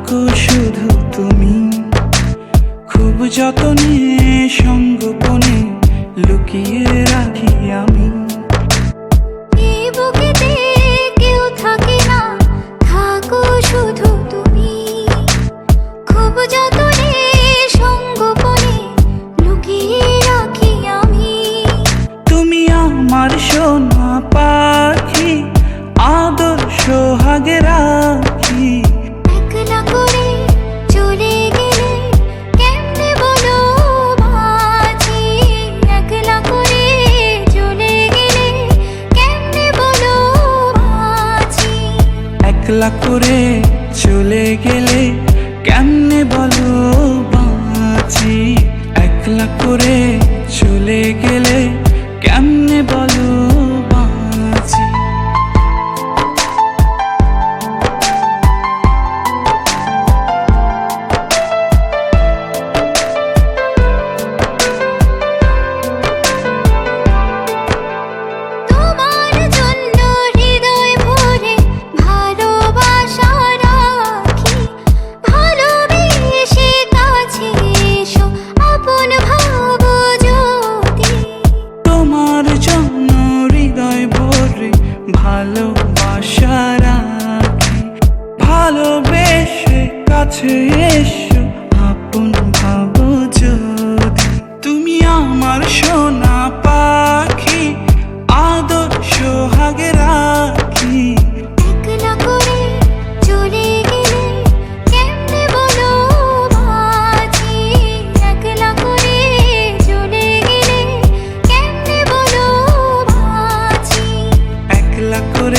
থাকো শুধু তুমি, খুব যতনে সঙ্গোপনে লুকিয়ে রাখি আমি। এই বুকেতে কেউ থাকে না, থাকো শুধু তুমি, খুব যতনে সঙ্গোপনে লুকিয়ে রাখি আমি। তুমি আমার সোনা পাখি, আদর সোহাগে রাখি। একলা করে চলে গেলে কেমনে বলো বাঁচি, একলা করে চলে গেলে কেমনে বলো বাঁচি। একলা করে চলে গেলে কেমনে বলো বাঁচি, একলা করে চলে গেলে কেমনে বলো বাঁচি। তোমার জন্য হৃদয় ভরে ভালোবাসা রাখি, ভালোবেসে কাছে এসো আপন ভাবো যদি। তোমার জন্য হৃদয় ভরে ভালোবাসা রাখি, ভালোবেসে কাছে এসে